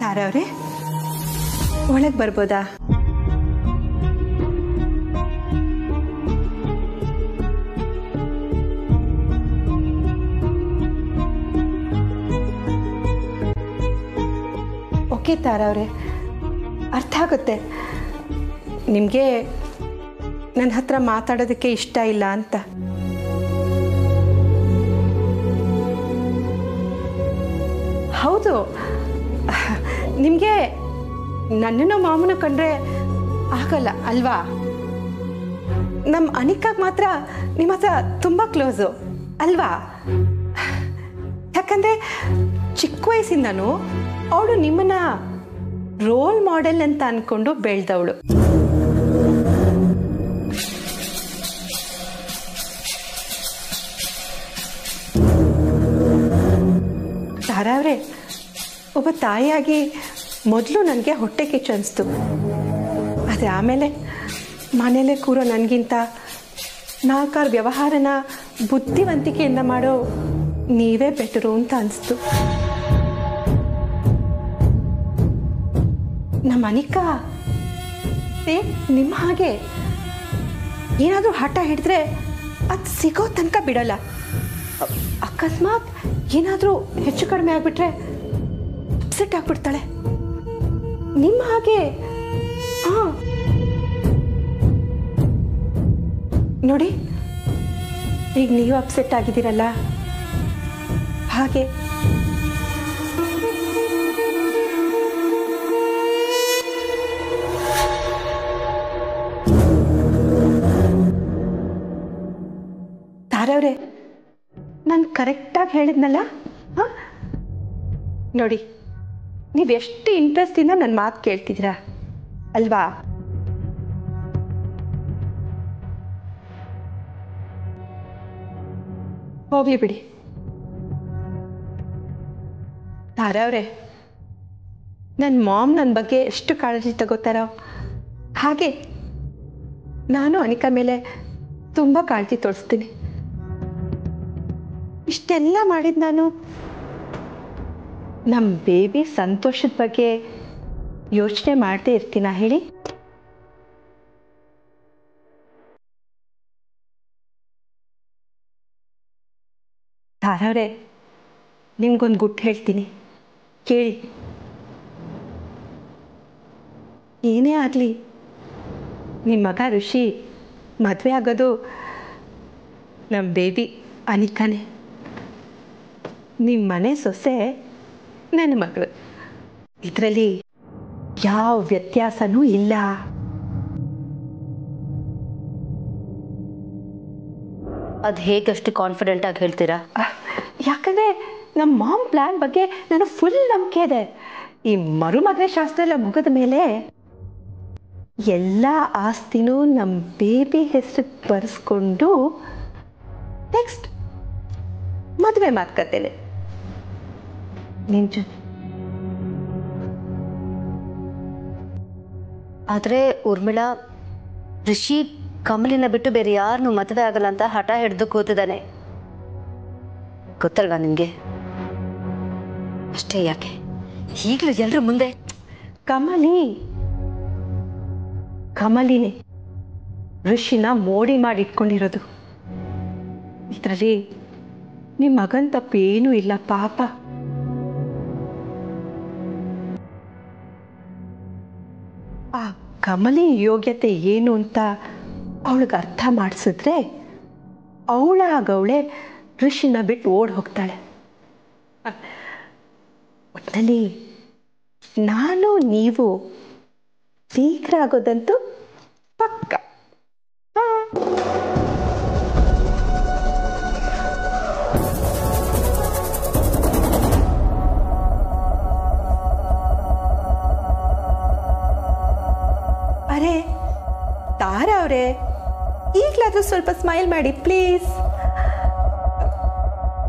ತಾರವ್ರೆ, ಒಳಗೆ ಬರ್ಬೋದಾ? ಓಕೆ ತಾರವ್ರೆ, ಅರ್ಥ ಆಗುತ್ತೆ. ನಿಮಗೆ ನನ್ನ ಹತ್ರ ಮಾತಾಡೋದಕ್ಕೆ ಇಷ್ಟ ಇಲ್ಲ ಅಂತ. ಹೌದು, ನಿಮಗೆ ನನ್ನನ್ನು ಮಾಮೂನು ಕಂಡ್ರೆ ಆಗಲ್ಲ ಅಲ್ವಾ? ನಮ್ಮ ಅನಿಕಾಗ್ ಮಾತ್ರ ನಿಮ್ಮ ಹತ್ರ ತುಂಬ ಕ್ಲೋಸು ಅಲ್ವಾ? ಯಾಕಂದರೆ ಚಿಕ್ಕ ವಯಸ್ಸಿಂದನೂ ಅವಳು ನಿಮ್ಮನ್ನ ರೋಲ್ ಮಾಡೆಲ್ ಅಂತ ಅಂದ್ಕೊಂಡು ಬೆಳೆದವಳು. ತಾರವ್ರೆ, ಒಬ್ಬ ತಾಯಿಯಾಗಿ ಮೊದಲು ನನಗೆ ಹೊಟ್ಟೆ ಕಿಚ್ಚು ಅನಿಸ್ತು. ಆದರೆ ಆಮೇಲೆ ಮನೇಲೆ ಕೂರೋ ನನಗಿಂತ ನಾಲ್ಕಾರು ವ್ಯವಹಾರನ ಬುದ್ಧಿವಂತಿಕೆಯಿಂದ ಮಾಡೋ ನೀವೇ ಬೆಟರು ಅಂತ ಅನಿಸ್ತು. ನಮ್ಮ ಅನಿಕಾ ನಿಮ್ಮ ಹಾಗೆ ಏನಾದರೂ ಹಠ ಹಿಡಿದ್ರೆ ಅದು ಸಿಗೋ ತನಕ ಬಿಡಲ್ಲ. ಅಕಸ್ಮಾತ್ ಏನಾದರೂ ಹೆಚ್ಚು ಕಡಿಮೆ ಆಗಿಬಿಟ್ರೆ ಅಪ್ಸೆಟ್ ಆಗಿಬಿಡ್ತಾಳೆ. ನಿಮ್ಮ ಹಾಗೆ ನೋಡಿ, ಈಗ ನೀವು ಅಪ್ಸೆಟ್ ಆಗಿದ್ದೀರಲ್ಲ, ಹಾಗೆ ತಾರವ್ರೆ, ನಾನು ಕರೆಕ್ಟಾಗಿ ಹೇಳಿದ್ನಲ್ಲ? ನೋಡಿ, ನೀವೆಷ್ಟು ಇಂಟ್ರೆಸ್ಟಿಂದ ನನ್ನ ಮಾತು ಕೇಳ್ತಿದ್ದೀರಾ ಅಲ್ವಾ? ಹೋಗ್ಲಿ ಬಿಡಿ. ತಾರವ್ರೆ, ನನ್ನ ಮಾಮ್ ನನ್ನ ಬಗ್ಗೆ ಎಷ್ಟು ಕಾಳಜಿ ತಗೋತಾರೋ ಹಾಗೆ ನಾನು ಅನಿಕಾ ಮೇಲೆ ತುಂಬ ಕಾಳಜಿ ತೋರಿಸ್ತೀನಿ. ಇಷ್ಟೆಲ್ಲ ಮಾಡಿದ ನಾನು ನಮ್ಮ ಬೇಬಿ ಸಂತೋಷದ ಬಗ್ಗೆ ಯೋಚನೆ ಮಾಡದೇ ಇರ್ತೀನಾ ಹೇಳಿ? ತಾರವ್ರೆ, ನಿಮ್ಗೊಂದು ಗುಟ್ಟು ಹೇಳ್ತೀನಿ, ಕೇಳಿ. ಏನೇ ಆಗಲಿ, ನಿಮ್ಮ ಮಗ ಋಷಿ ಮದುವೆ ಆಗೋದು ನಮ್ಮ ಬೇಬಿ ಅನಿಕಾನೇ. ನಿಮ್ಮ ಮನೆ ಸೊಸೆ ನನ್ನ ಮಗಳು. ಇದರಲ್ಲಿ ಯಾವ ವ್ಯತ್ಯಾಸನೂ ಇಲ್ಲ. ಅದು ಹೇಗಷ್ಟು ಕಾನ್ಫಿಡೆಂಟ್ ಆಗಿ ಹೇಳ್ತೀರಾ? ಯಾಕಂದರೆ ನಮ್ಮ ಮಾಮ್ ಪ್ಲ್ಯಾನ್ ಬಗ್ಗೆ ನನಗೆ ಫುಲ್ ನಂಬಿಕೆ ಇದೆ. ಈ ಮರುಮದುವೆ ಶಾಸ್ತ್ರ ಎಲ್ಲ ಮುಗಿದ ಮೇಲೆ ಎಲ್ಲ ಆಸ್ತಿನೂ ನಮ್ಮ ಬೇಬಿ ಹೆಸರಿಗೆ ಬರೆಸ್ಕೊಂಡು ನೆಕ್ಸ್ಟ್ ಮದುವೆ ಮಾತುಕತೆನೆ ನಿಂಜು. ಆದರೆ ಊರ್ಮಿಳಾ, ಋಷಿ ಕಮಲಿನ ಬಿಟ್ಟು ಬೇರೆ ಯಾರನ್ನು ಮದುವೆ ಆಗಲ್ಲ ಅಂತ ಹಠ ಹಿಡಿದು ಕೂತಿದ್ದಾನೆ, ಗೊತ್ತಲ್ವಾ ನಿಮಗೆ? ಅಷ್ಟೇ ಯಾಕೆ ಈಗಲೂ ಎಲ್ಲರ ಮುಂದೆ ಕಮಲಿನೇ ಋಷಿನ ಮೋಡಿ ಮಾಡಿ ಇಟ್ಕೊಂಡಿರೋದು. ಇದರಲ್ಲಿ ನಿಮ್ಮ ಮಗನ ತಪ್ಪು ಏನೂ ಇಲ್ಲ ಪಾಪ. ಆ ಕಮಲಿ ಯೋಗ್ಯತೆ ಏನು ಅಂತ ಅವಳಿಗೆ ಅರ್ಥ ಮಾಡಿಸಿದ್ರೆ ಅವಳಾಗವಳೆ ಋಷಿನ ಬಿಟ್ಟು ಓಡಿ ಹೋಗ್ತಾಳೆ. ಒಟ್ಟಿನಲ್ಲಿ ನಾನು ನೀವು ಶೀಘ್ರ ಆಗೋದಂತೂ ಪಕ್ಕ. ಅರೆ ತಾರಾ ಅವರೇ, ಈಗಲಾದ್ರೂ ಸ್ವಲ್ಪ ಸ್ಮೈಲ್ ಮಾಡಿ ಪ್ಲೀಸ್.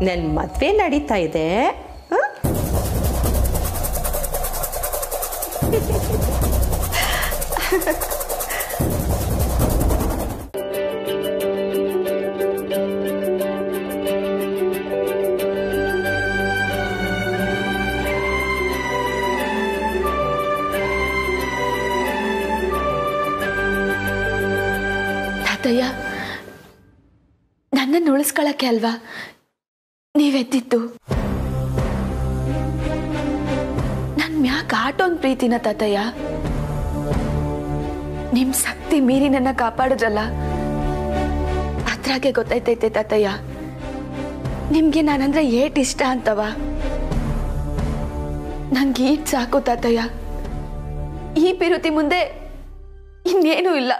ನನ್ನ ಮದುವೆ ನಡೀತಾ ಇದೆ. ತಾತಯ್ಯ, ನನ್ನನ್ನು ಉಳಿಸ್ಕೊಳಕ್ಕೆ ಅಲ್ವಾ ನೀವೆದ್ದಿದ್ದು? ನನ್ ಮ್ಯಾಕ್ ಆಟೋನ್ ಪ್ರೀತಿನ ತಾತಯ್ಯ. ನಿಮ್ ಶಕ್ತಿ ಮೀರಿ ನನ್ನ ಕಾಪಾಡೋದಲ್ಲ, ಅದ್ರಾಗೆ ಗೊತ್ತಾಯ್ತೈತೆ ತಾತಯ್ಯ ನಿಮ್ಗೆ ನಾನಂದ್ರೆ ಏಟ್ ಇಷ್ಟ ಅಂತವ. ನಂಗೆ ಈಟ್ ಸಾಕು ತಾತಯ್ಯ, ಈ ಪಿರುತಿ ಮುಂದೆ ಇನ್ನೇನೂ ಇಲ್ಲ.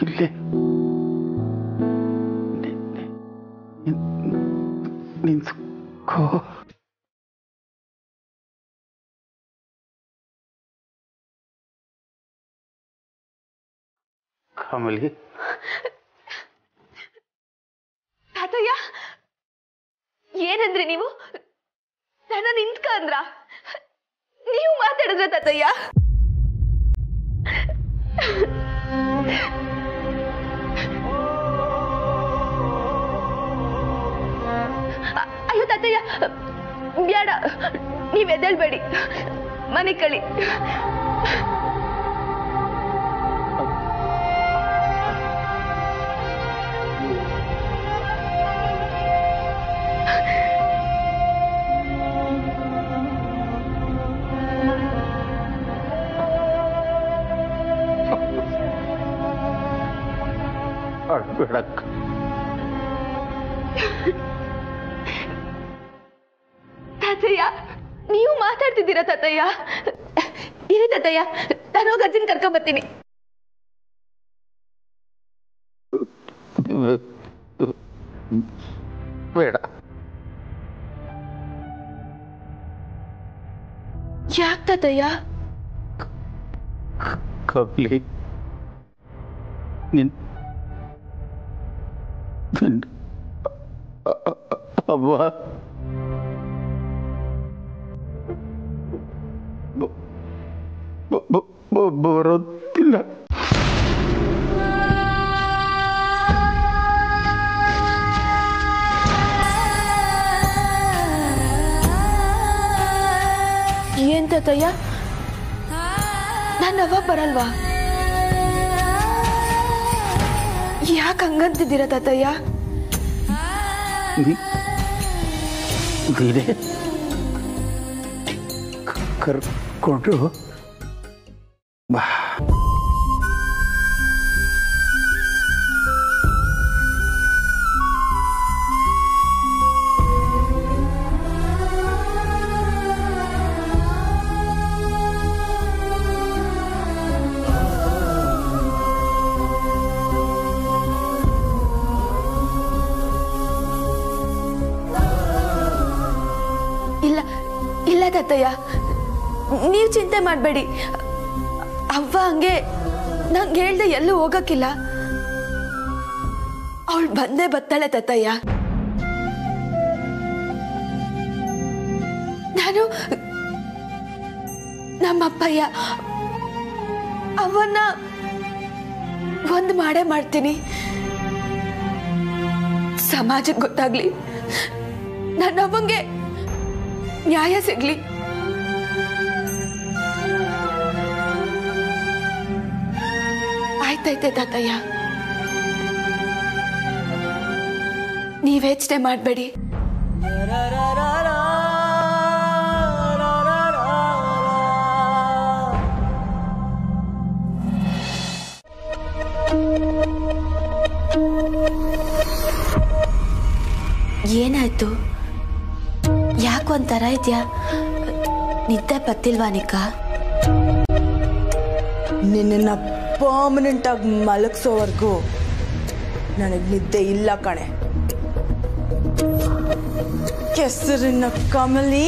ಇಲ್ಲೇ ನಿಂತ್ಕೋ. ಕಮಲಿ, ತಾತಯ್ಯ ಏನಂದ್ರಿ ನೀವು? ನನ್ನ ನಿಂತ್ಕ ಅಂದ್ರ? ನೀವು ಮಾತಾಡಿದ್ರ ತಾತಯ್ಯ? ಅಯ್ಯೋ ತಾತಯ್ಯ ಬ್ಯಾಡ, ನೀವ್ ಎದ್ದೇಳ್ಬೇಡಿ, ಮನೆ ಕಳಿ. ಅಳ್ಬೇಡಕ್ಕ. ತಾತಯ್ಯ ನೀವು ಮಾತಾಡ್ತಿದ್ದೀರಾ ತಾತಯ್ಯ? ಇರಿ ತಾತಯ್ಯ, ನಾನು ಹೋಗಿ ಅಜ್ಜಿನ ಕರ್ಕೊಂಬರ್ತೀನಿ. ಬೇಡ. ಯಾಕೆ ತಾತಯ್ಯ? ಕಮಲಿ, ಅವ್ವ ಬರೋದಿಲ್ಲ. ಏನ್ ತಾತಯ್ಯ, ನನ್ನ ಅವ್ವ ಬರಲ್ವಾ? ಯಾಕೆ ಹಂಗಂತಿದ್ದೀರಾ ತಾತಯ್ಯ? ನೀನೇ ಕರ್ಕೊಂಡು ಬಾ. ಇಲ್ಲ ತಾತಯ್ಯ, ನೀವು ಚಿಂತೆ ಮಾಡಬೇಡಿ. ಅವ್ವ ಹಂಗೆ ನಂಗೆ ಹೇಳ್ದೆ ಎಲ್ಲೂ ಹೋಗಕ್ಕಿಲ್ಲ. ಅವಳು ಬಂದೇ ಬರ್ತಾಳೆ ತಾತಯ್ಯ. ನಾನು ನಮ್ಮಪ್ಪಯ್ಯ ಅವನ್ನ ಒಂದು ಮಾಡೇ ಮಾಡ್ತೀನಿ. ಸಮಾಜಕ್ಕೆ ಗೊತ್ತಾಗ್ಲಿ, ನನ್ನ ಅವಂಗೆ ನ್ಯಾಯ ಸಿಗ್ಲಿ. ಆಯ್ತೈತೆ ತಾತಯ್ಯ, ನೀವ್ ಯೋಚನೆ ಮಾಡಬೇಡಿ. ಏನಾಯ್ತು? ಯಾಕೊಂಥರ ಇದೆಯಾ? ನಿದ್ದೆ ಬತ್ತಿಲ್ವಾ ನಿಕ್ಕ? ನಿನ್ನ ಪರ್ಮನೆಂಟ್ ಆಗಿ ಮಲಗಿಸೋವರೆಗೂ ನನಗೆ ನಿದ್ದೆ ಇಲ್ಲ ಕಣೆ. ಕೆಸರಿನ ಕಮಲಿ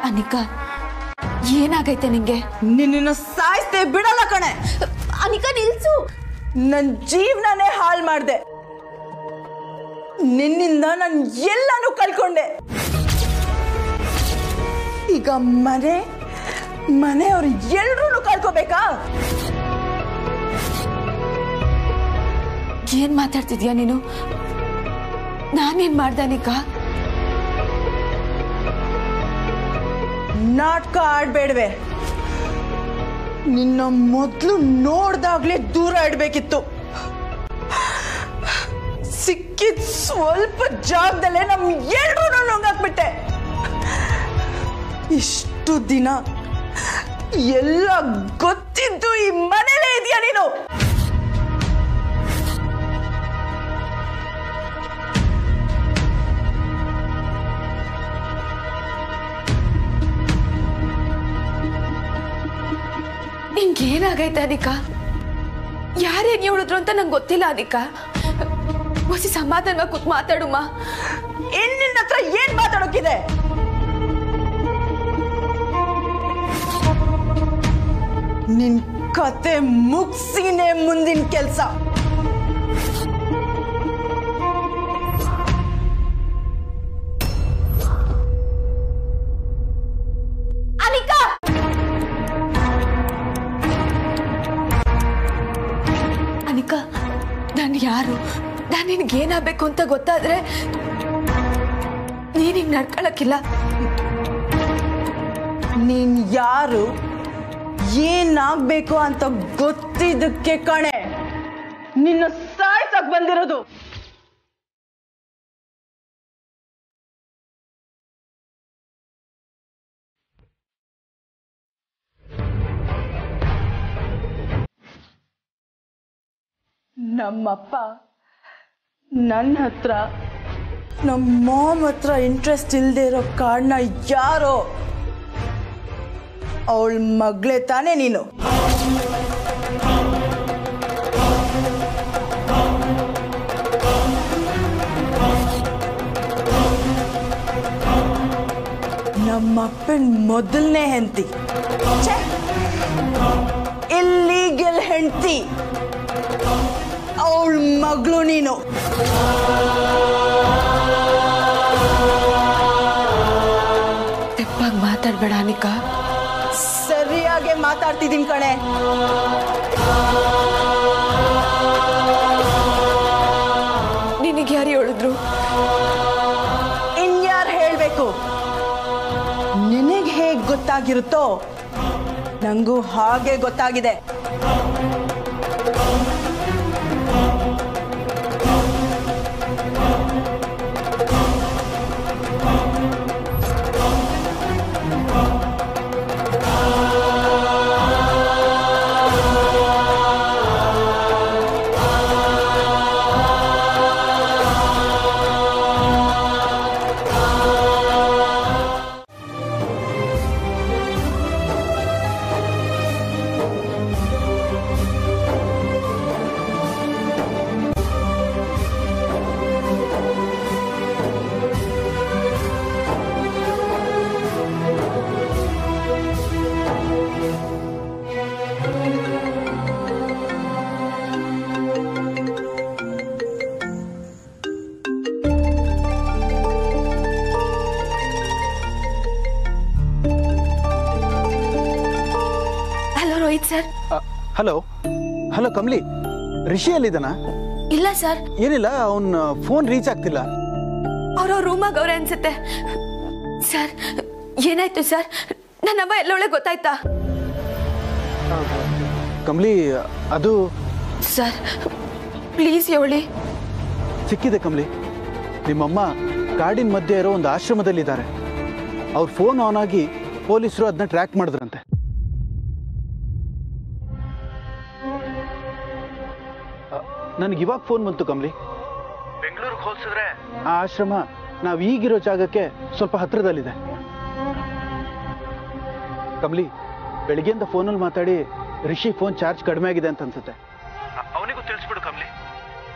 ಅನಿಕಾ, ಏನಾಗೈತೆ ನಿಂಗೆ? ನಿನ್ನ ಸಾಯಿಸ್ತೇ ಬಿಡಲ್ಲ ಕಣೆ. ಅನಿಕಾ ನಿಲ್ಸು. ನನ್ನ ಜೀವನನೇ ಹಾಳು ಮಾಡಿದೆ. ನಿನ್ನಿಂದ ನಾನು ಎಲ್ಲಾನು ಕಳ್ಕೊಂಡೆ. ಈಗ ಮನೆಯವ್ರು ಎಲ್ರೂ ಕಳ್ಕೋಬೇಕಾ? ಏನ್ ಮಾತಾಡ್ತಿದ್ಯಾ ನೀನು? ನಾನೇನ್ ಮಾಡ್ದೆ ಅನಿಕಾ? ನಾಟಕ ಆಡ್ಬೇಡ್ವೆ. ನಿನ್ನ ಮೊದಲು ನೋಡ್ದಾಗ್ಲೇ ದೂರ ಇಡ್ಬೇಕಿತ್ತು. ಸಿಕ್ಕಿದ ಸ್ವಲ್ಪ ಜಾಗದಲ್ಲೇ ನಮ್ ಎಲ್ರೂ ನುಂಗಾಕ್ಬಿಟ್ಟೆ. ಇಷ್ಟು ದಿನ ಎಲ್ಲ ಗೊತ್ತಿದ್ದು ಈ ಮನೇಲೇ ಇದೆಯಾ ನೀನು? ನಿಂಗೇನಾಗೈತೆ ಅನಿಕಾ? ಯಾರೇನ್ ಹೇಳಿದ್ರು ಅಂತ ನಂಗೆ ಗೊತ್ತಿಲ್ಲ ಅನಿಕಾ. ಹೊಸಿ ಸಮಾಧಾನ ಕೂತ್ ಮಾತಾಡುಮ್ಮ. ನಿನ್ನ ಹತ್ರ ಏನ್ ಮಾತಾಡೋಕಿದೆ? ನಿನ್ ಕತೆ ಮುಗ್ಸಿನೇ ಮುಂದಿನ ಕೆಲ್ಸ. ಅನಿಕಾ, ಅನಿಕಾ, ನಾನು ಯಾರು? ನಾನು ನಿನ್ಗೇನಾಗಬೇಕು ಅಂತ ಗೊತ್ತಾದ್ರೆ ನೀನ್ ಹಿಂಗ್ ನಡ್ಕೊಳಕ್ಕಿಲ್ಲ. ನೀನ್ ಯಾರು, ಏನಾಗ್ಬೇಕು ಅಂತ ಗೊತ್ತಿದ್ದಕ್ಕೆ ಕಣೆ ನಿನ್ನ ಸಾಯ್ಸಕ್ ಬಂದಿರೋದು. ನಮ್ಮಪ್ಪ ನನ್ನ ಹತ್ರ ನಮ್ಮ ಮಾಮ್ ಹತ್ರ ಇಂಟ್ರೆಸ್ಟ್ ಇಲ್ಲದೆ ಇರೋ ಕಾರಣ ಯಾರೋ ಅವಳ ಮಗಳೇ ತಾನೇ ನೀನು. ನಮ್ಮಪ್ಪನ ಮೊದಲನೇ ಹೆಂಡತಿ, ಇಲ್ಲೀಗಲ್ ಹೆಂಡತಿ, ಅವಳ ಮಗಳು ನೀನು. ತೆಪ್ಪಾಗಿ ಮಾತಾಡ್ಬೇಡ ಅನಿಕಾ. ಸರಿಯಾಗಿ ಮಾತಾಡ್ತಿದ್ದೀನಿ ಕಣೆ. ನಿನಗೆ ಯಾರು ಹೇಳಿದ್ರು? ಇನ್ಯಾರು ಹೇಳ್ಬೇಕು? ನಿನಗೆ ಹೇಗೆ ಗೊತ್ತಾಗಿರುತ್ತೋ ನಂಗೂ ಹಾಗೆ ಗೊತ್ತಾಗಿದೆ. ಹಲೋ ಹಲೋ ಕಮಲಿ, ರಿಷಿ ಎಲ್ಲಿದ್ದಾನ? ಇಲ್ಲ ಸರ್. ಏನಿಲ್ಲ, ಅವನ ಫೋನ್ ರೀಚ್ ಆಗ್ತಿಲ್ಲ. ಅವ್ರ ರೂಮಾಗ ಅವ್ರೆ ಅನ್ಸುತ್ತೆ. ಸರ್ ಏನಾಯ್ತು ಸರ್? ನನ್ನಮ್ಮ ಎಲ್ಲೊಳಗೆ ಗೊತ್ತಾಯ್ತಾ? ಕಮಲಿ, ಅದು ಸರ್ ಪ್ಲೀಸ್ ಹೇಳಿ. ಸಿಕ್ಕಿದೆ ಕಮಲಿ. ನಿಮ್ಮಮ್ಮ ಕಾಡಿನ ಮಧ್ಯೆ ಇರೋ ಒಂದು ಆಶ್ರಮದಲ್ಲಿದ್ದಾರೆ. ಅವ್ರ ಫೋನ್ ಆನ್ ಆಗಿ ಪೊಲೀಸರು ಅದನ್ನ ಟ್ರ್ಯಾಕ್ ಮಾಡಿದ್ರಂತೆ. ನನಗೆ ಇವಾಗ ಫೋನ್ ಬಂತು ಕಮಲಿ. ಬೆಂಗಳೂರಿಗೆ ಹೋಲಿಸಿದ್ರೆ ಆ ಆಶ್ರಮ ನಾವು ಈಗಿರೋ ಜಾಗಕ್ಕೆ ಸ್ವಲ್ಪ ಹತ್ರದಲ್ಲಿದೆ. ಕಮಲಿ, ಬೆಳಿಗ್ಗೆಯಿಂದ ಫೋನಲ್ಲಿ ಮಾತಾಡಿ ರಿಷಿ ಫೋನ್ ಚಾರ್ಜ್ ಕಡಿಮೆ ಆಗಿದೆ ಅಂತ ಅನ್ಸುತ್ತೆ. ಅವನಿಗೂ ತಿಳಿಸ್ಬಿಡು ಕಮಲಿ,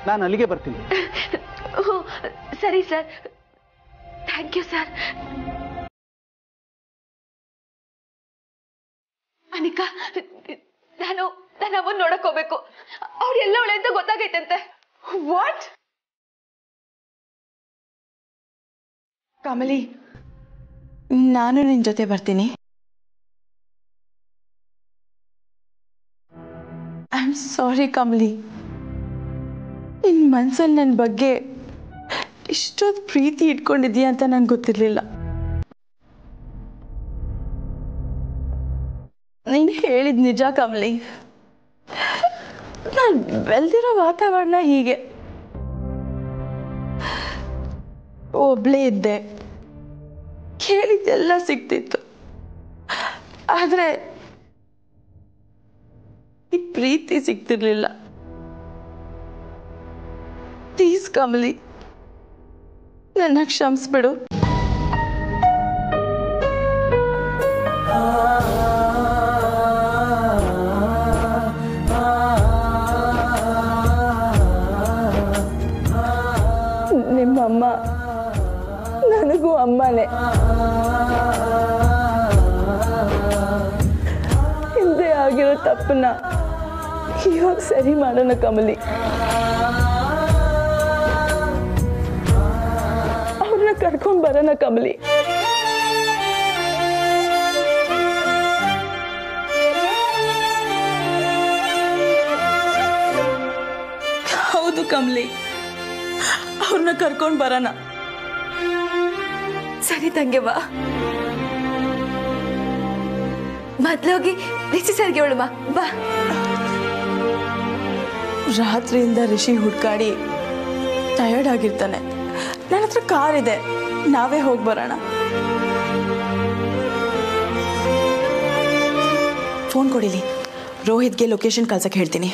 ನಾನು ಅಲ್ಲಿಗೆ ಬರ್ತೀನಿ. ಸರಿ sir, thank you sir. Anika, ನಾನು ಅವನ್ ನೋಡಕ್ ಹೋಗ್ಬೇಕು. ಅವ್ರು ಎಲ್ಲ ಒಳ್ಳೆ ಅಂತ ಗೊತ್ತಾಗೈತಂತೆ. ವಾಟ್? ಕಮಲಿ, ನಾನು ನಿನ್ ಜೊತೆ ಬರ್ತೀನಿ. ಐ ಆಮ್ ಸಾರಿ ಕಮಲಿ, ನಿನ್ ಮನ್ಸಲ್ಲಿ ನನ್ನ ಬಗ್ಗೆ ಇಷ್ಟೊಂದು ಪ್ರೀತಿ ಇಟ್ಕೊಂಡಿದ್ದೀಯ ಅಂತ ನಂಗೆ ಗೊತ್ತಿರಲಿಲ್ಲ. ನೀನು ಹೇಳಿದ ನಿಜ ಕಮಲಿ. ನಾನು ಬೆಳೆದಿರೋ ವಾತಾವರಣ ಹೀಗೆ. ಒಬ್ಳೇ ಇದ್ದೆ, ಕೇಳಿದ್ದೆಲ್ಲ ಸಿಗ್ತಿತ್ತು. ಆದರೆ ಈ ಪ್ರೀತಿ ಸಿಗ್ತಿರ್ಲಿಲ್ಲ. ಪ್ಲೀಸ್ ಕಮಲಿ, ನನ್ನ ಕ್ಷಮಿಸ್ಬಿಡು. ನಿಮ್ಮಮ್ಮ ನನಗೂ ಅಮ್ಮನೇ. ಹಿಂದೆ ಆಗಿರೋ ತಪ್ಪನ್ನ ಇವಾಗ ಸರಿ ಮಾಡೋಣ ಕಮಲಿ. ಅವ್ರನ್ನ ಕರ್ಕೊಂಡು ಬರೋಣ ಕಮಲಿ. ಹೌದು ಕಮಲಿ, ಅವ್ರನ್ನ ಕರ್ಕೊಂಡು ಬರೋಣ. ಸರಿ ತಂಗೆ, ಬಾ. ಮೊದ್ಲೋಗಿ ರಿಷಿ ಸರ್ಗೆ ಹೇಳುವ, ಬಾ. ರಾತ್ರಿಯಿಂದ ರಿಷಿ ಹುಡ್ಕಾಡಿ ಟಯರ್ಡ್ ಆಗಿರ್ತಾನೆ. ನನ್ನ ಹತ್ರ ಕಾರ್ ಇದೆ, ನಾವೇ ಹೋಗಿ ಬರೋಣ. ಫೋನ್ ಕೊಡಿಲಿ, ರೋಹಿತ್ಗೆ ಲೊಕೇಶನ್ ಕಳ್ಸಕ್ಕೆ ಹೇಳ್ತೀನಿ.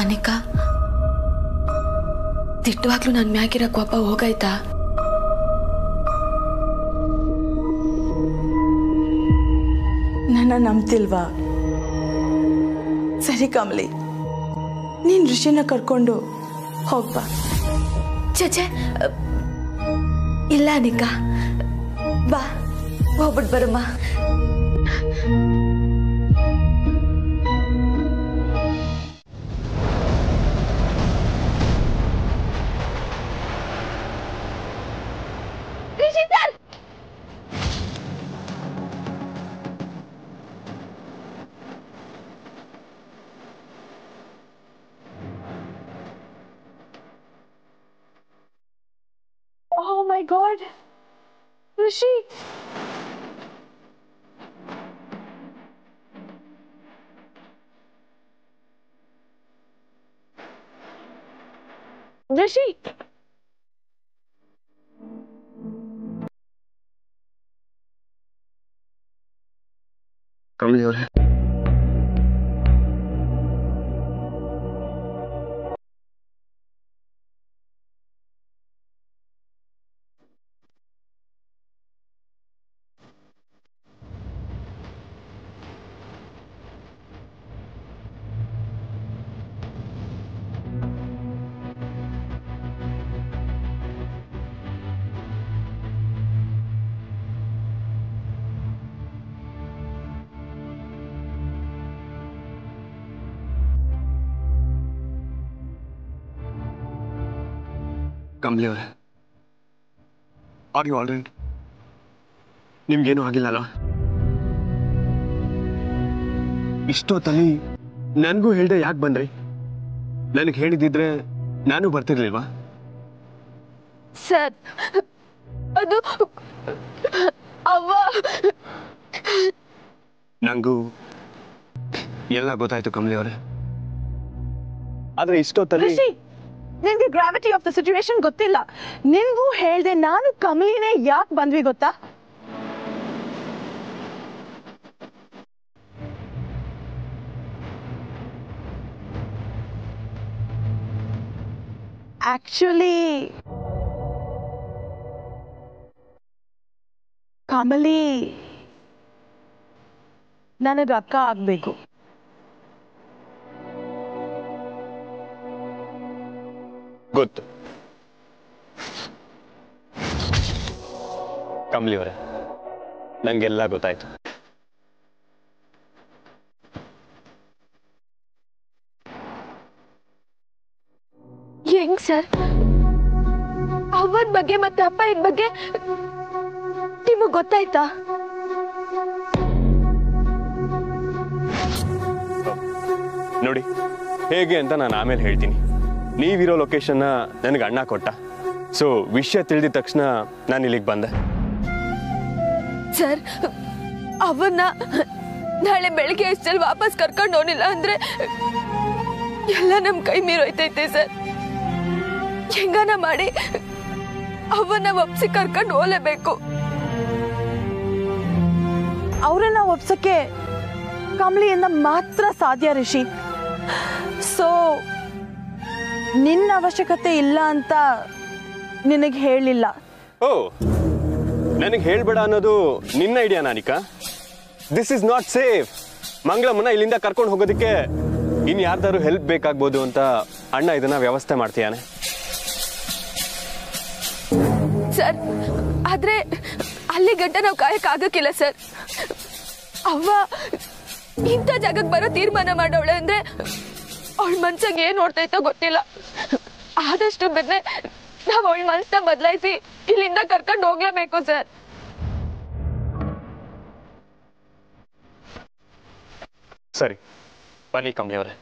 ಅನಿಕಾ, ತಿಟ್ಟುವಾಗ್ಲೂ ನನ್ನ ಮ್ಯಾಗಿರೋ ಕೋಪ ಹೋಗಾಯ್ತಾ? ನನ್ನ ನಂಬ್ತಿಲ್ವಾ? ಸರಿ ಕಮಲಿ, ನೀನು ಋಷಿನ ಕರ್ಕೊಂಡು ಹೋಗ್ಬಾ. ಚಚೆ, ಇಲ್ಲ ಅನಿಕಾ, ಬಾ, ಹೋಗ್ಬಿಟ್ಟು ಬರಮ್ಮ. Oh my God, Rishi! Rishi! Kamali ಅವರೇ, ಕಮಲಿ ಅವರೇ, ಆರ್ ಯು ಆಲ್ ರೈಟ್? ನಿಮ್ಗೇನು ಆಗಿಲ್ಲ ಅಲ್ಲ? ಇಷ್ಟೊತ್ತಲ್ಲಿ ನನಗೂ ಹೇಳ್ದೆ ಯಾಕೆ ಬಂದ್ರಿ? ನನಗೆ ಹೇಳಿದಿದ್ರೆ ನಾನು ಬರ್ತಿರ್ಲಿಲ್ವಾ? ಸರ್, ಅದು ಅವ್ವ. ನಂಗೂ ಎಲ್ಲ ಗೊತ್ತಾಯ್ತು ಕಮಲಿ ಅವರೇ. ಆದ್ರೆ ಇಷ್ಟೊತ್ತಲ್ಲಿ ನಿನ್ಗೆ ಗ್ರಾವಿಟಿ ಆಫ್ ದ ಸಿಚುವೇಶನ್ ಗೊತ್ತಿಲ್ಲ. ನಿನ್ಗೂ ಹೇಳ್ದೆ ನಾನು ಕಮಲಿನೇ ಯಾಕೆ ಬಂದ್ವಿ ಗೊತ್ತಾ? ಆಕ್ಚುಲಿ ಕಮಲಿ ನನಗೆ ಅಕ್ಕ ಆಗ್ಬೇಕು. ಗೊತ್ತು ಕಮಲಿ ಅವರೇ, ನಂಗೆಲ್ಲ ಗೊತ್ತಾಯ್ತು. ಹೆಂಗ್ ಸರ್? ಅವನ ಬಗ್ಗೆ ಮತ್ತೆ ಅಪ್ಪನ ಬಗ್ಗೆ ನಿಮಗ್ ಗೊತ್ತಾಯ್ತಾ? ನೋಡಿ, ಹೇಗೆ ಅಂತ ನಾನು ಆಮೇಲೆ ಹೇಳ್ತೀನಿ. ನೀವಿರೋ ಲೊಕೇಶನ್ನ ನನಗೆ ಅಣ್ಣ ಕೊಟ್ಟ. ಸೊ ವಿಷಯ ತಿಳಿದ ತಕ್ಷಣ ನಾನು ಇಲ್ಲಿಗೆ ಬಂದೆ. ಸರ್, ಅವನ್ನ ನಾಳೆ ಬೆಳಿಗ್ಗೆ ಅಷ್ಟಲ್ಲಿ ವಾಪಸ್ ಕರ್ಕೊಂಡು ಹೋಗಿಲ್ಲ ಅಂದ್ರೆ ಎಲ್ಲ ನಮ್ ಕೈ ಮೀರೋಯ್ತೈತೆ ಸರ್. ಹೆಂಗನ ಮಾಡಿ ಅವನ್ನ ಒಪ್ಸಿ ಕರ್ಕೊಂಡು ಹೋಗಲೇಬೇಕು. ಅವರನ್ನ ಒಪ್ಸಕ್ಕೆ ಕಮಲಿಯಿಂದ ಮಾತ್ರ ಸಾಧ್ಯ ರಿಷಿ. ಸೊ ನಿನ್ನ ಅವಶ್ಯಕತೆ ಇಲ್ಲ ಅಂತ ನಿನಗೆ ಹೇಳಿಲ್ಲ. ಓ, ನನಗೆ ಹೇಳ್ಬೇಡ ಅನ್ನೋದು ನಿನ್ನ ಐಡಿಯಾ ನಾನಿಕಾ? This is not safe. ಮಂಗಳಮ್ಮನ ಇಲ್ಲಿಂದ ಕರ್ಕೊಂಡು ಹೋಗೋದಕ್ಕೆ ಇನ್ ಯಾರ್ದಾರು ಹೆಲ್ಪ್ ಬೇಕಾಗ್ಬೋದು ಅಂತ ಅಣ್ಣ ಇದನ್ನ ವ್ಯವಸ್ಥೆ ಮಾಡ್ತೀಯಾನೆ. ಸರ್, ಆದ್ರೆ ಅಲ್ಲಿ ಗಂಟ ನಾವು ಕಾಯಕ್ಕಾಗಕ್ಕಿಲ್ಲ ಸರ್. ಅವ್ವ ಇಂಥ ಜಾಗಕ್ಕೆ ಬರೋ ತೀರ್ಮಾನ ಮಾಡವಳೆ ಅಂದ್ರೆ ಅವಳ ಮನ್ಸಾಗ ಏನ್ ನೋಡ್ತೈತೋ ಗೊತ್ತಿಲ್ಲ. ಆದಷ್ಟು ಬೆನ್ನೆ ನಾವ್ ಅವಳ ಮನ್ಸನ್ನ ಬದಲಾಯಿಸಿ ಇಲ್ಲಿಂದ ಕರ್ಕೊಂಡು ಹೋಗ್ಲೇಬೇಕು ಸರ್. ಸರಿ, ಬನ್ನಿ ಕಮಲಿ ಅವರೇ.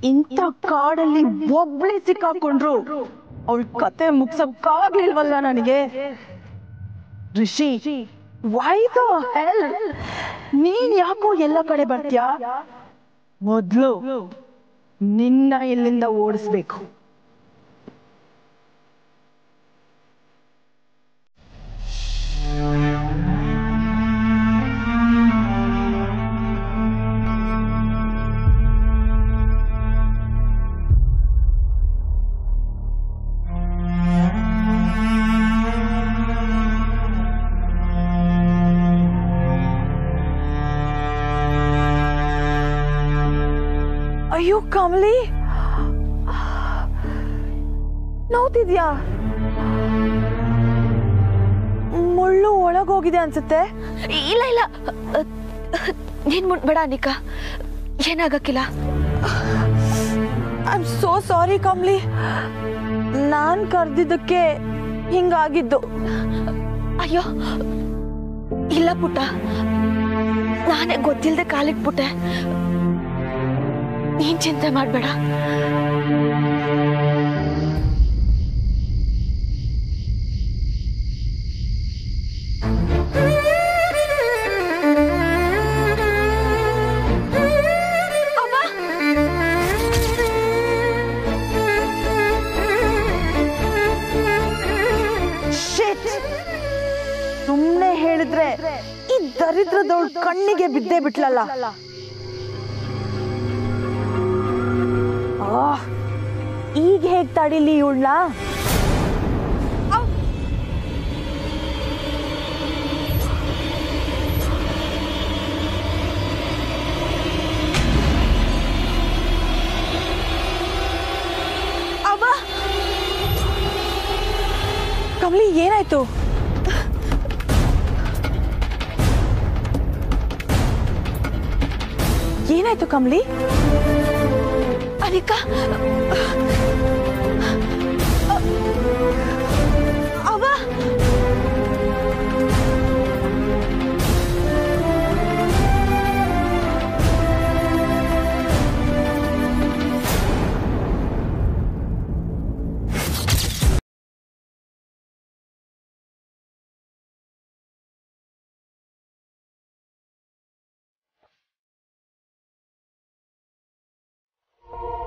ಇಂಥ ಕಾಡಲ್ಲಿ ಒಬ್ಳೆ ಸಿಕ್ಕಾಕೊಂಡ್ರು ಅವಳ ಕತೆ ಮುಗ್ಸಕ್ಕಾಗ್ಲಿಲ್ವಲ್ಲ ನನಗೆ. Rishi, why the hell? ನೀನ್ ಯಾಕೋ ಎಲ್ಲ ಕಡೆ ಬರ್ತೀಯಾ? ಮೊದ್ಲು ನಿನ್ನ ಇಲ್ಲಿಂದ ಓಡಿಸ್ಬೇಕು. ಅಯ್ಯೋ ಕಮಲಿ, ನೋವ್ತಿದ್ಯಾ? ಮುಳ್ಳು ಒಳಗೋಗಿದೆ ಅನ್ಸುತ್ತೆ. ಇಲ್ಲ ಇಲ್ಲ, ನೀನ್ ಮುಟ್ಬೇಡ ಅನಿಕಾ, ಏನಾಗಕ್ಕಿಲ್ಲ. I am so sorry Kamali, ನಾನ್ ಕರ್ದಿದ್ದಕ್ಕೆ ಹಿಂಗಾಗಿದ್ದು. ಅಯ್ಯೋ ಇಲ್ಲ ಪುಟ್ಟ, ನಾನೇ ಗೊತ್ತಿಲ್ಲದೆ ಕಾಲಿಟ್ಬಿಟ್ಟೆ. ನೀನ್ ಚಿಂತೆ ಮಾಡ್ಬೇಡ. ಸುಮ್ನೆ ಹೇಳಿದ್ರೆ ಈ ದರಿದ್ರದವಳು ಕಣ್ಣಿಗೆ ಬಿದ್ದೇ ಬಿಟ್ಲಲ್ಲ. ಈಗ ಹೇಗ್ ತಡಿಲಿ ಇವಳನ್ನ? ಕಮಲಿ, ಏನಾಯ್ತು? ಏನಾಯ್ತು ಕಮಲಿ? ಅನಿಕಾ, ಅವ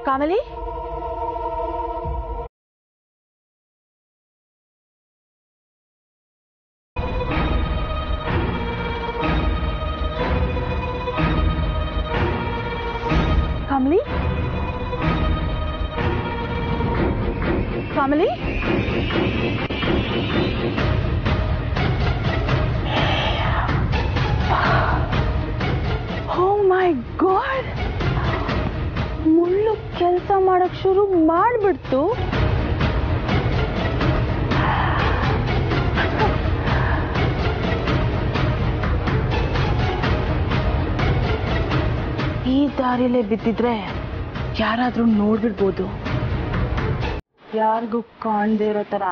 ಕಮಲಿ, ಕಮಲಿ, ಕಮಲಿ, ಓ ಮೈ ಗಾಡ್, ಮುಳ್ಳು ಕೆಲಸ ಮಾಡಕ್ ಶುರು ಮಾಡ್ಬಿಡ್ತು. ಈ ದಾರಿಲೇ ಬಿದ್ದಿದ್ರೆ ಯಾರಾದ್ರೂ ನೋಡ್ಬಿಡ್ಬೋದು. ಯಾರಿಗೂ ಕಾಣದೇ ಇರೋ ತರ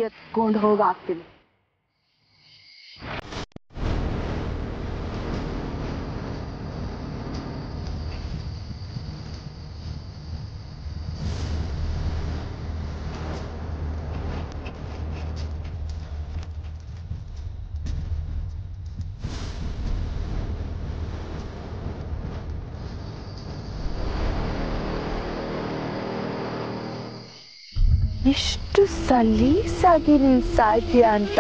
ಎತ್ಕೊಂಡು ಹೋಗಾಕ್ತೀನಿ. ಇಷ್ಟು ಸಲೀಸಾಗಿ ನೀನ್ ಸಾಯ್ತೀಯ ಅಂತ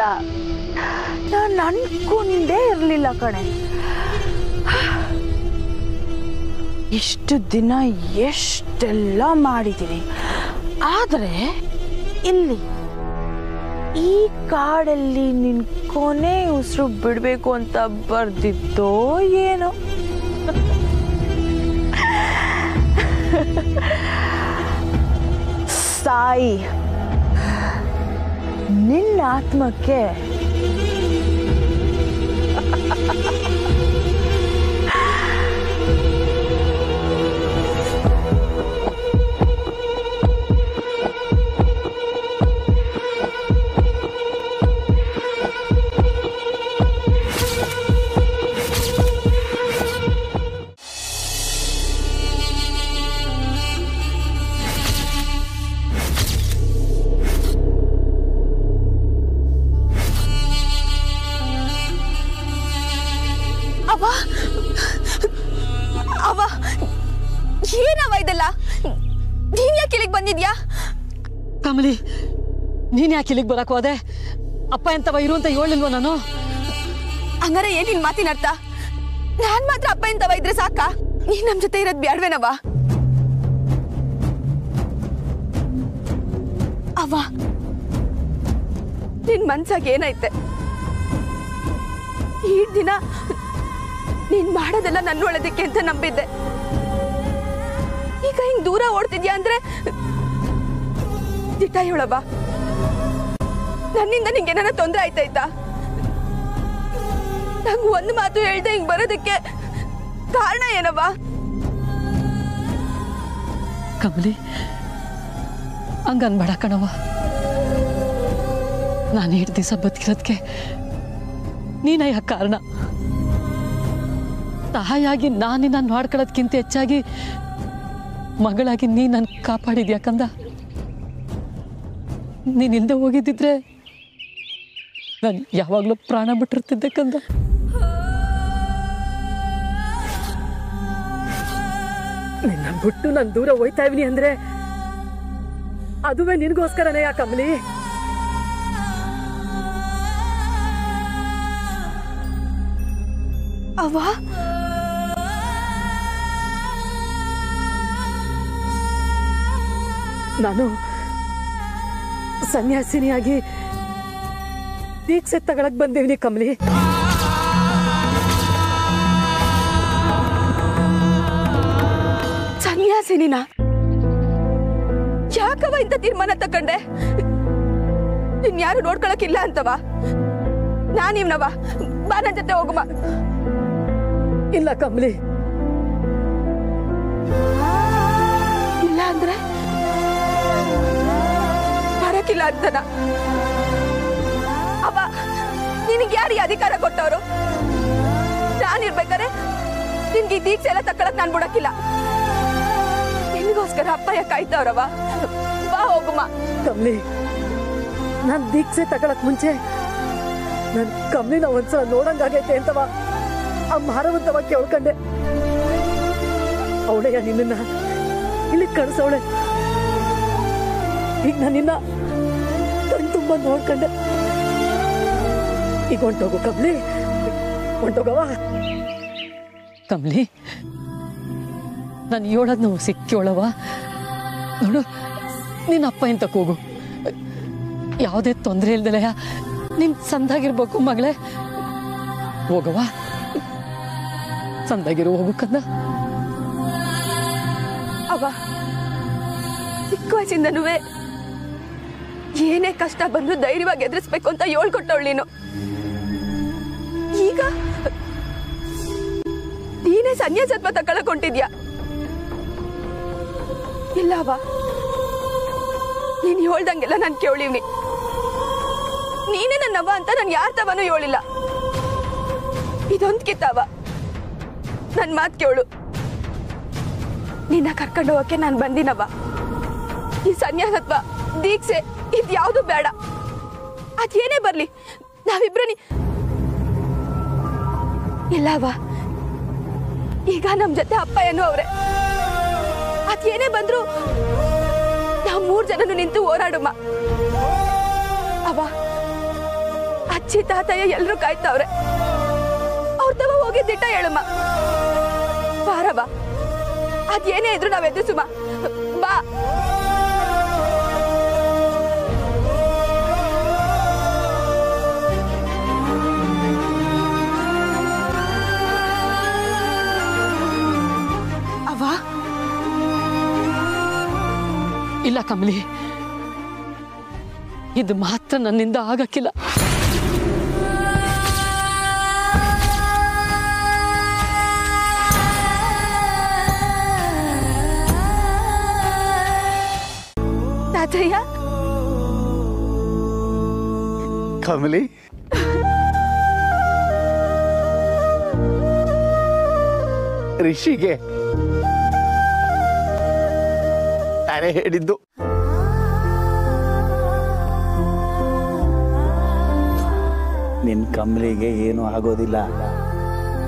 ನಾನು ಅನ್ಕೊಂಡೇ ಇರ್ಲಿಲ್ಲ ಕಣೆ. ಇಷ್ಟು ದಿನ ಎಷ್ಟೆಲ್ಲ ಮಾಡಿದ್ದೀನಿ, ಆದ್ರೆ ಇಲ್ಲಿ ಈ ಕಾಡಲ್ಲಿ ನಿನ್ ಕೊನೆ ಉಸಿರು ಬಿಡ್ಬೇಕು ಅಂತ ಬರ್ದಿದ್ದೋ ಏನೋ. ಸಾಯಿ, ನಿನ್ನ ಆತ್ಮಕ್ಕೆ ಅವ ಏನವ ಇದೆಲ್ಲ? ನೀನ್ ಯಾಕೆ ಇಲ್ಲಿಗೆ ಬಂದಿದ್ಯಾ? ಕಮಲಿ, ನೀನ್ ಯಾಕೆ ಇಲ್ಲಿಗೆ ಬರಕ್ ಹೋದೆ? ಅಪ್ಪ ಎಂತವ ಇರು ಅಂತ ಹೇಳಿಲ್ವ ನಾನು? ಹಂಗಾರೆ ಏನ್ ನಿನ್ ಮಾತಿನ ಅರ್ಥ? ನಾನ್ ಮಾತ್ರ ಅಪ್ಪ ಎಂತವ ಇದ್ರೆ ಸಾಕ? ನೀನ್ ನಮ್ ಜೊತೆ ಇರೋದ್ ಬ್ಯಾಡ್ವೇನವ? ಅವ್ವ, ನಿನ್ ಮನ್ಸಾಗ ಏನೈತೆ? ಈ ದಿನ ನೀನ್ ಮಾಡೋದೆಲ್ಲ ನನ್ನ ಒಳ್ಳೇದಕ್ಕೆ ಅಂತ ನಂಬಿದ್ದೆ. ಈಗ ಹಿಂಗ್ ದೂರ ಓಡ್ತಿದ್ಯಾ ಅಂದ್ರೆ ದಿಟ್ಟ ಹೇಳವ್ವ, ನನ್ನಿಂದ ನಿಂಗೆ ಏನಾರ ತೊಂದ್ರೆ ಆಯ್ತಾಯ್ತಾ? ನಂಗೆ ಒಂದು ಮಾತು ಹೇಳ್ದೆ ಹಿಂಗ್ ಬರೋದಕ್ಕೆ ಕಾರಣ ಏನವ್ವ? ಕಮಲಿ, ಹಂಗನ್ಬೇಡ ಕಣವ. ನಾನು 8 ದಿವಸ ಬದುಕಿರೋದಕ್ಕೆ ನೀನಯ್ಯ ಕಾರಣ. ತಾಯಿಯಾಗಿ ನಾನು ನಿನ್ನ ನೋಡ್ಕೊಳ್ಳೋದಕ್ಕಿಂತ ಹೆಚ್ಚಾಗಿ ಮಗಳಾಗಿ ನೀ ನನ್ನ ಕಾಪಾಡಿದ್ಯಾ ಕಂದ. ನೀನಿಲ್ಲದೆ ಹೋಗಿದ್ದಿದ್ರೆ ನಾನು ಯಾವಾಗಲೂ ಪ್ರಾಣ ಬಿಟ್ಟಿರ್ತಿದ್ದೆ ಕಂದ. ನಿನ್ನ ಬಿಟ್ಟು ನಾನು ದೂರ ಹೋಯ್ತಾ ಇವ್ನಿ ಅಂದ್ರೆ ಅದುವೇ ನಿನಗೋಸ್ಕರನೇ ಯಾ ಕಮಲಿ. ಅವ್ವ, ನಾನು ಸನ್ಯಾಸಿನಿಯಾಗಿ ದೀಕ್ಷೆ ತಗೊಳಕ್ ಬಂದೇವ್ನಿ ಕಮಲಿ. ಸನ್ಯಾಸಿನಿನ? ಯಾಕವ ಇಂಥ ತೀರ್ಮಾನ ತಕೊಂಡೆ? ನಿನ್ ಯಾರು ನೋಡ್ಕೊಳಕ್ಕಿಲ್ಲ ಅಂತವ? ನಾನಿವ್ನವ, ಬಾ ನನ್ ಜೊತೆ ಹೋಗುಮ. ಇಲ್ಲ ಕಮಲಿ, ಅಂದ್ರೆ ಬರಕಿಲ್ಲ ಅಂತನ? ಅವ ನಿನಗೆ ಯಾರು ಅಧಿಕಾರ ಕೊಟ್ಟವರು? ನಾನಿರ್ಬೇಕಾರೆ ನಿನ್ಗೆ ಈ ದೀಕ್ಷೆ ಎಲ್ಲ ತಕ್ಕಳಕ್ ನಾನ್ ಬಿಡಕ್ಕಿಲ್ಲ. ನಿನ್ಗೋಸ್ಕರ ಅಪ್ಪಯ್ಯ ಕಾಯ್ತವ್ರವ. ಬಾ ಹೋಗುಮ್ಮ. ಕಮ್ಲಿ, ನಾನ್ ದೀಕ್ಷೆ ತಗೊಳಕ್ ಮುಂಚೆ ನನ್ ಕಮ್ಲಿನ ಒಂದ್ಸಲ ನೋಡಂಗಾಗೈತೆ ಅಂತವ ಆ ಮಾರವಂತವ ಕೇಳ್ಕೊಂಡೆ. ಅವಳೆಯ ನಿನ್ನ ಇಲ್ಲಿ ಕಳ್ಸವಳೆ. ಈಗ ನಾನಿನ್ನ ಕಣ್ ತುಂಬ ನೋಡ್ಕೊಂಡೆ. ಈಗ ಹೊಂಟೋಗು ಕಮ್ಲಿ, ಹೊಂಟೋಗವ. ಕಮ್ಲಿ, ನಾನು ಹೇಳೋದು ನಾವು ಸಿಕ್ಕೋಳವ. ನೋಡು, ನಿನ್ನ ಅಪ್ಪ ಎಂತ ಕೂಗು. ಯಾವುದೇ ತೊಂದರೆ ಇಲ್ದಲಯ್ಯ ನೀನ್ ಸಂದಾಗಿರ್ಬೇಕು ಮಗಳೇ. ಹೋಗವ, ಸಂದಾಗಿರು, ಹೋಗು ಕಂದ. ಅವ ಚಿಕ್ಕ ವಯಸ್ಸಿಂದನೂ ಏನೇ ಕಷ್ಟ ಬಂದ್ರು ಧೈರ್ಯವಾಗಿ ಎದುರಿಸ್ಬೇಕು ಅಂತ ಹೇಳ್ಕೊಟ್ಟವಳು ನೀನು. ಈಗ ನೀನೇ ಸನ್ಯಾಸತ್ವ ತಗೊಳಕೊಂಡಿದ್ಯಾ? ಇಲ್ಲವ, ನೀನ್ ಹೇಳ್ದಂಗೆಲ್ಲ ನಾನು ಕೇಳಿವ್ನಿ. ನೀನೇ ನನ್ನವ್ವ ಅಂತ ನಾನು ಯಾರ ತವನೂ ಹೇಳಿಲ್ಲ. ಇದೊಂದ್ ಕಿತ್ತವ, ನನ್ ಮಾತ್ ಕೇಳು. ನಿನ್ನ ಕರ್ಕೊಂಡು ಹೋಗಕ್ಕೆ ನಾನು ಬಂದಿನವ್ವ. ಈ ಸನ್ಯಾಸತ್ವ, ದೀಕ್ಷೆ ಇದ್ಯಾವುದು ಬೇಡ. ಅದೇನೇ ಬರ್ಲಿ, ನಾವಿಬ್ರು ಇಲ್ಲವ. ಈಗ ನಮ್ ಜೊತೆ ಅಪ್ಪ ಏನೋ ಅವ್ರೆ. ಅದೇನೇ ಬಂದ್ರು ನಾವ್ 3 ಜನನು ನಿಂತು ಹೋರಾಡುಮ್ಮ. ಅವ ಅಜ್ಜಿ ತಾತಯ್ಯ ಎಲ್ರು ಕಾಯ್ತವ್ರೆ. ಅವ್ರ ತವ ಹೋಗಿ ದಿಟ್ಟ ಹೇಳುಮ್ಮ. ಬಾರವ, ಅದೇನೇ ಇದ್ರು ನಾವ್ ಎದುರಿಸುಮ್ಮ. ಬಾ. ಅವ್ವ, ಇಲ್ಲ ಕಮಲಿ, ಇದು ಮಾತ್ರ ನನ್ನಿಂದ ಆಗಕ್ಕಿಲ್ಲ. ತಾತಯ್ಯ, ಕಮಲಿ, ಋಷಿಗೆ ನಾನೇ ಹೇಳಿದ್ದು. ನಿನ್ನ ಕಮಲಿಗೆ ಏನೂ ಆಗೋದಿಲ್ಲ.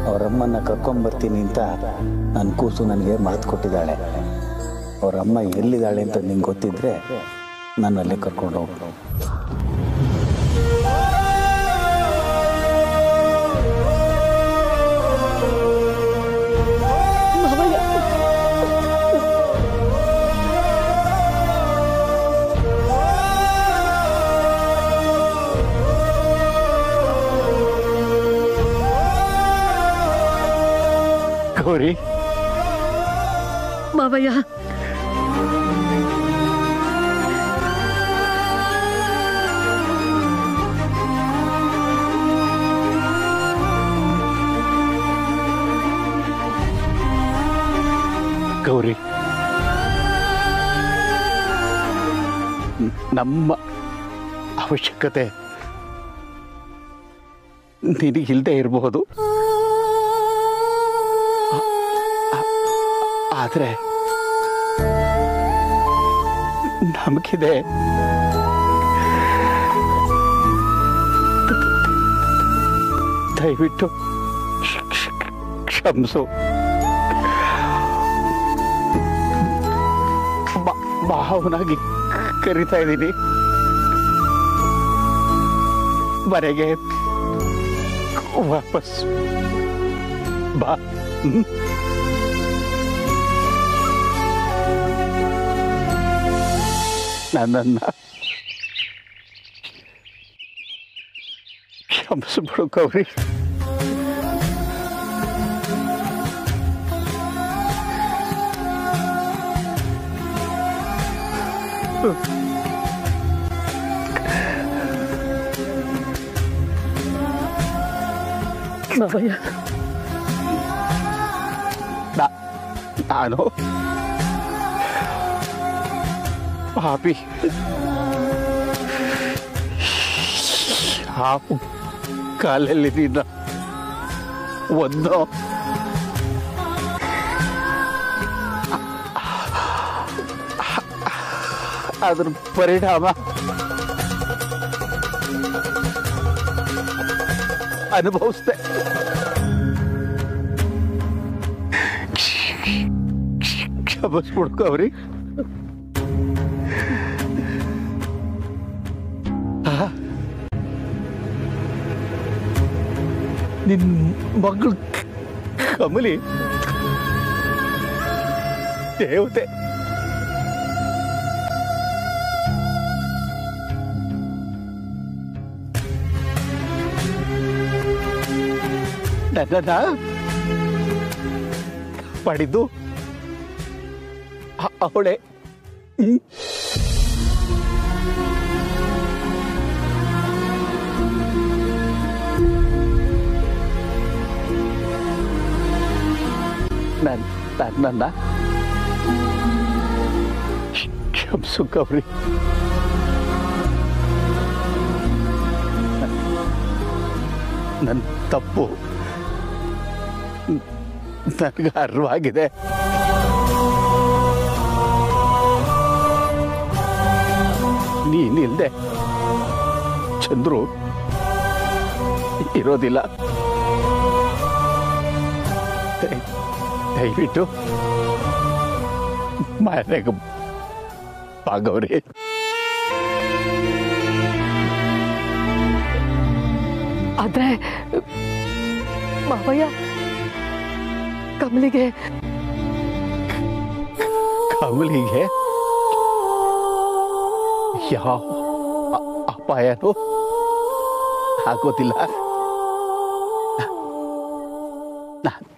ಅವರಮ್ಮನ ಕರ್ಕೊಂಬರ್ತೀನಿ ಅಂತ ನನ್ನ ಕೂಸು ನನಗೆ ಮಾತು ಕೊಟ್ಟಿದ್ದಾಳೆ. ಅವರಮ್ಮ ಎಲ್ಲಿದ್ದಾಳೆ ಅಂತ ನಿಂಗೆ ಗೊತ್ತಿದ್ರೆ ನಾನು ಅಲ್ಲೇ ಕರ್ಕೊಂಡು ಹೋಗ್ಬೋದು. ಗೌರಿ, ಮಾವಯ್ಯ, ಗೌರಿ, ನಮ್ಮ ಅವಶ್ಯಕತೆ ನಿನಗಿಲ್ಲದೆ ಇರಬಹುದು. ಆದರೆ ನಮಗಿದೆ. ದಯವಿಟ್ಟು ಕ್ಷಮಿಸು. ಭಾವನಾಗಿ ಕರಿತಾ ಇದ್ದೀನಿ. ಮನೆಗೆ ವಾಪಸ್ ಬಾ. ನನ್ನನ್ನ ಕ್ಷಮಿಸ್ಬಿಡು ಗೌರಿ. ಮಾವಯ್ಯ, ನಾನು ಪಾಪಿ ಹಾವು ಕಾಲಲ್ಲಿ ನಿನ್ನ ಒಂದು ಅದ್ರ ಪರಿಣಾಮ ಅನುಭವಿಸ್ದೆ. ಕ್ಷಮಿಸ್ಬಿಡ್ಕೊ ಅವ್ರಿ. ನಿನ್ ಮಗಳು ಕಮಲಿ ದೇವತೆ. ನನ್ನನ್ನ ಪಡೆದು ಅವಳೆ. ನನ್ನ ಕ್ಷಮಿಸು ಗೌರಿ. ನನ್ನ ತಪ್ಪು ನನಗೆ ಅರ್ವಾಗಿದೆ. ನೀನಿಲ್ದೆ ಚಂದ್ರು ಇರೋದಿಲ್ಲ. ದಯವಿಟ್ಟು ಮನೆಗೆ ಬಾಗವ್ರಿ. ಆದ್ರೆ ಮಾವಯ್ಯ ಕಮಲಿಗೆ ಯಾವ ಅಪಾಯನೂ ಆಗೋದಿಲ್ಲ.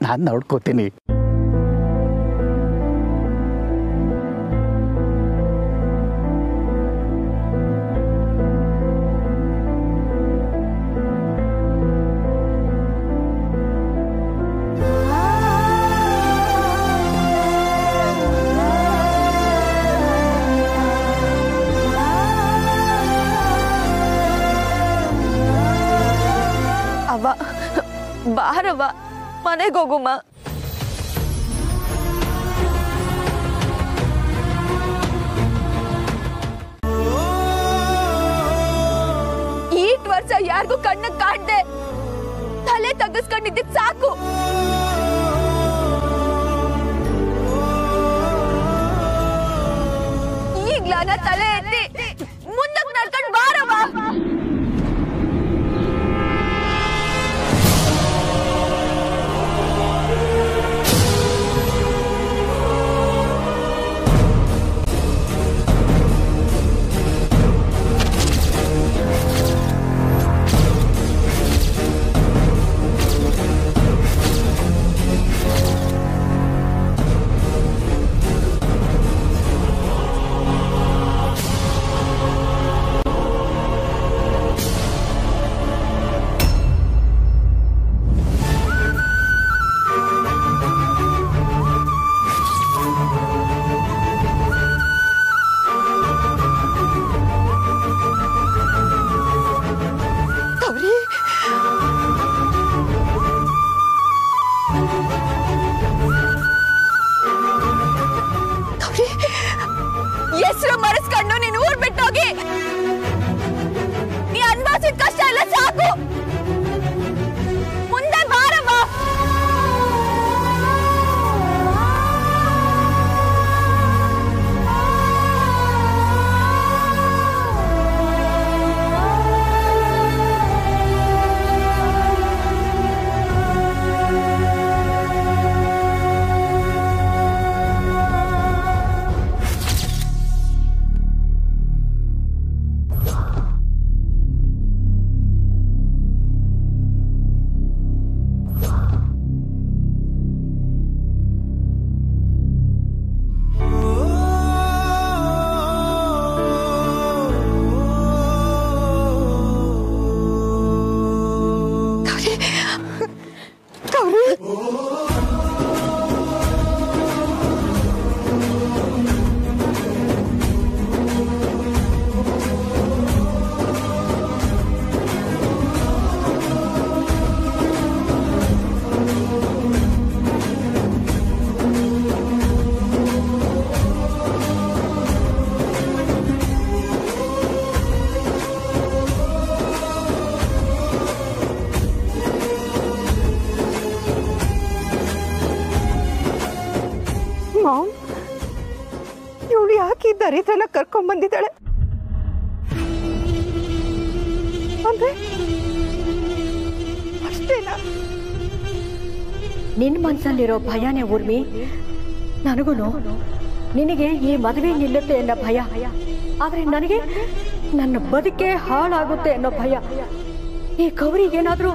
ನಾನು ನೋಡ್ಕೋತೀನಿ. ಅವ್ವ ಬಾರವ್ವ ಮನೆಗೆ ಹೋಗುಮ್ಮ. ಈಟ್ ವರ್ಷ ಯಾರಿಗೂ ಕಣ್ಣ ಕಾಣ್ದೆ ತಲೆ ತಗ್ಗಿಸ್ಕೊಂಡಿದ್ದಿದ್ ಸಾಕು. ಈಗ್ಲಾನ ತಲೆ ಎತ್ತಿ ಮುಂದಕ್ಕೆ ನಡ್ಕೊಂಡು ಬಾರವ್ವ. ಮಾಮ್, ಇವಳು ಯಾಕೆ ದರಿದ್ರನ ಕರ್ಕೊಂಡ್ಬಂದಿದ್ದಾಳೆ? ಅಂದ್ರೆ ಅಷ್ಟೇನಾ? ನಿನ್ನ ಮನಸ್ಸಲ್ಲಿರೋ ಭಯನೇ ಊರ್ಮಿ. ನನಗೂ ನಿನಗೆ ಈ ಮದುವೆ ನಿಲ್ಲುತ್ತೆ ಅನ್ನೋ ಭಯ, ಆದರೆ ನನಗೆ ನನ್ನ ಬದುಕೆ ಹಾಳಾಗುತ್ತೆ ಅನ್ನೋ ಭಯ. ಈ ಗೌರಿಗೇನಾದ್ರೂ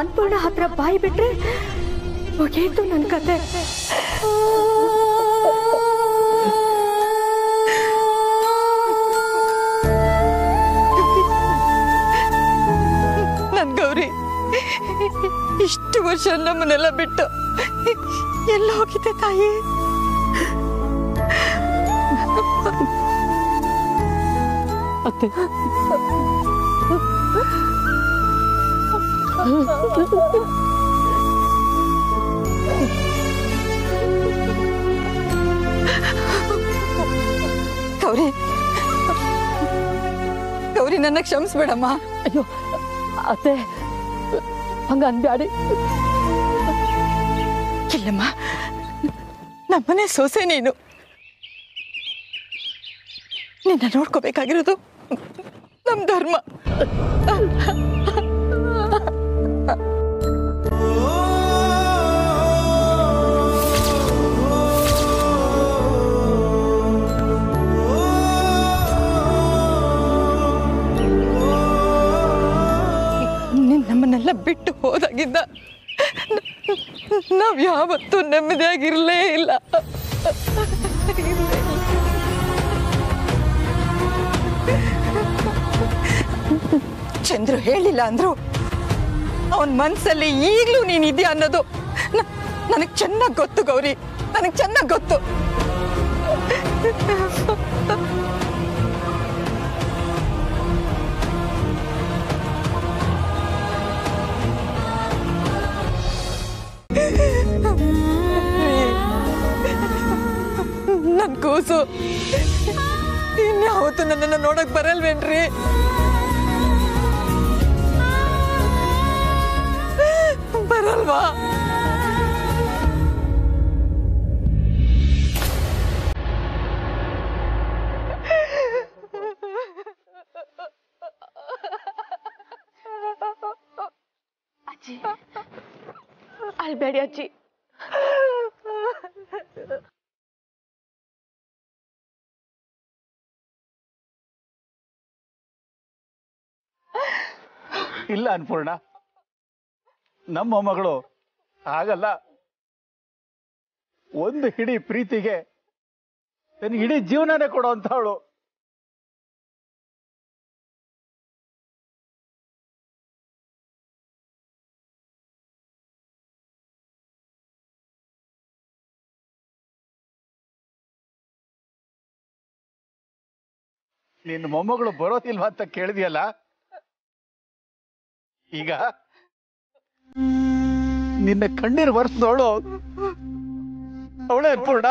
ಅನ್ಪೂರ್ಣ ಹತ್ರ ಬಾಯಿ ಬಿಟ್ರೆ ಮುಗಿಯಿತು ನನ್ನ ಕತೆ. ನನ್ ಗೌರಿ ಇಷ್ಟು ವರ್ಷ ನಮ್ಮನ್ನೆಲ್ಲ ಬಿಟ್ಟು ಎಲ್ಲ ಹೋಗಿದೆ ತಾಯಿ. ಅತ್ತೆ, ಗೌರಿ, ಗೌರಿ ನನ್ನ ಕ್ಷಮಿಸ್ಬೇಡಮ್ಮ. ಅಯ್ಯೋ ಅತ್ತೆ, ಹಂಗ ಅನ್ಬ್ಯಾಡಿ. ಇಲ್ಲಮ್ಮ, ನಮ್ಮನೆ ಸೊಸೆ ನೀನು. ನಿನ್ನ ನೋಡ್ಕೋಬೇಕಾಗಿರೋದು ನಮ್ ಧರ್ಮ. ನಮ್ಮನ್ನೆಲ್ಲ ಬಿಟ್ಟು ಹೋದಾಗಿದ್ದ ನಾವ್ ಯಾವತ್ತೂ ನೆಮ್ಮದಿಯಾಗಿರ್ಲೇ ಇಲ್ಲ. ಚಂದ್ರು ಹೇಳಿಲ್ಲ ಅಂದ್ರು ಅವನ್ ಮನ್ಸಲ್ಲಿ ಈಗ್ಲೂ ನೀನಿದ್ಯಾ ಅನ್ನೋದು ನನಗ್ ಚೆನ್ನಾಗ್ ಗೊತ್ತು ಗೌರಿ, ನನಗ್ ಚೆನ್ನಾಗ್ ಗೊತ್ತು. ನನ್ ಕೂಸು ಇನ್ಯಾವತ್ತು ನನ್ನನ್ನ ನೋಡಕ್ ಬರಲ್ವೇನ್ರಿ? ಬರಲ್ವಾ? ಅಜ್ಜಿ ಅಳ್ಬೇಡಿ ಅಜ್ಜಿ. ಇಲ್ಲ ಅನ್ಪೂರ್ಣ, ನಮ್ಮ ಮಗಳು ಹಾಗಲ್ಲ. ಒಂದು ಹಿಡಿ ಪ್ರೀತಿಗೆ ತನ್ನ ಇಡೀ ಜೀವನನೇ ಕೊಡುವಂಥವಳು. ನಿನ್ನ ಮೊಮ್ಮಗಳು ಬರೋದಿಲ್ವಾ ಅಂತ ಕೇಳಿದ್ಯಲ್ಲ, ಈಗ ನಿನ್ನ ಕಣ್ಣೀರು ಬರ್ಸ್ದವಳು ಅವಳೇ ಪೂರ್ಣ.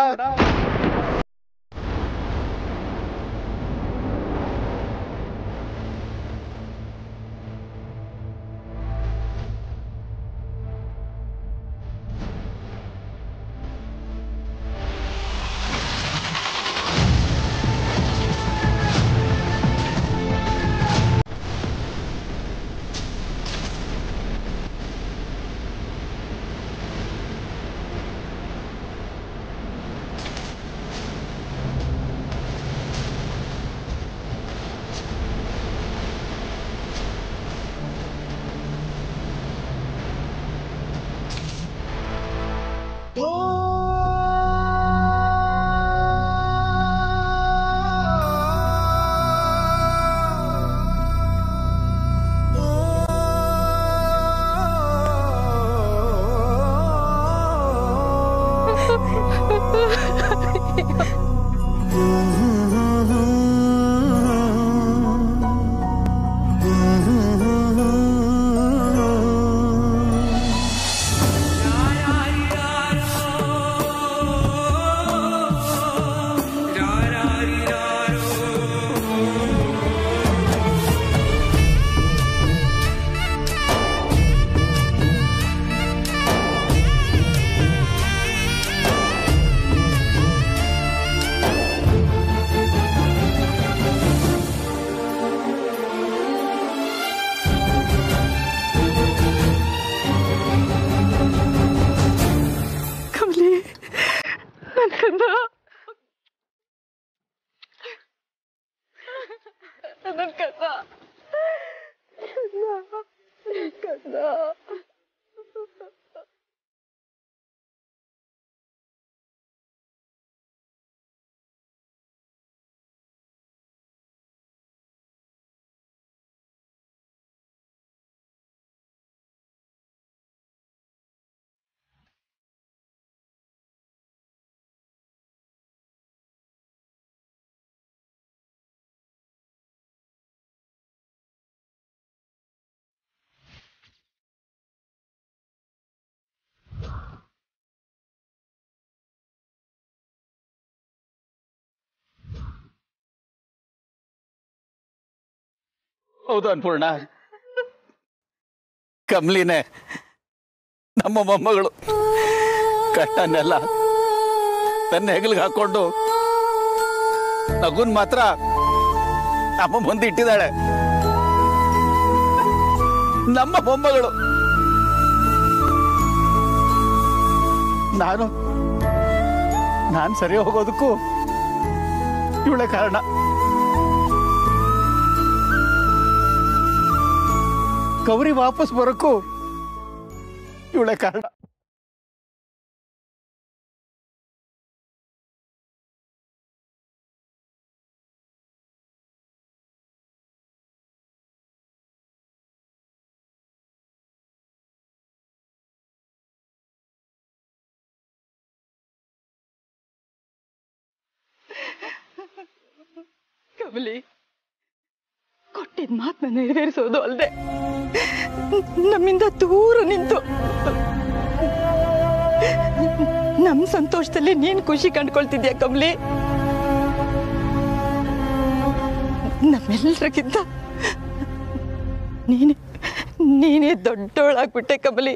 ಹೌದು ಅನ್ಪೂರ್ಣ, ಕಮಲಿನೇ ನಮ್ಮ ಮೊಮ್ಮಗಳು. ಕಷ್ಟನ್ನೆಲ್ಲ ತನ್ನ ಹೆಗಲಿಗೆ ಹಾಕೊಂಡು ನಗುನ್ ಮಾತ್ರ ನಮ್ಮ ಮುಂದೆ ಇಟ್ಟಿದ್ದಾಳೆ. ನಮ್ಮ ಮೊಮ್ಮಗಳು. ನಾನು ಸರಿ ಹೋಗೋದಕ್ಕೂ ಇವಳೆ ಕಾರಣ. ಗೌರಿ ವಾಪಸ್ ಬರೋಕ್ಕೂ ಇವಳೆ ಕಾರಣ. ಕಮಲಿ, ಕೊಟ್ಟಿದ್ದ ಮಾತನ್ನ ನೆರವೇರಿಸೋದು ಅಲ್ಲದೆ ನಮ್ಮಿಂದ ದೂರ ನಿಂತು ನಮ್ ಸಂತೋಷದಲ್ಲಿ ನೀನ್ ಖುಷಿ ಕಂಡ್ಕೊಳ್ತಿದ್ಯಾ ಕಮಲಿ. ನಮ್ಮೆಲ್ಲರಿಗಿಂತ ನೀನೇ ದೊಡ್ಡವಳಾಗ್ಬಿಟ್ಟೆ ಕಮಲಿ.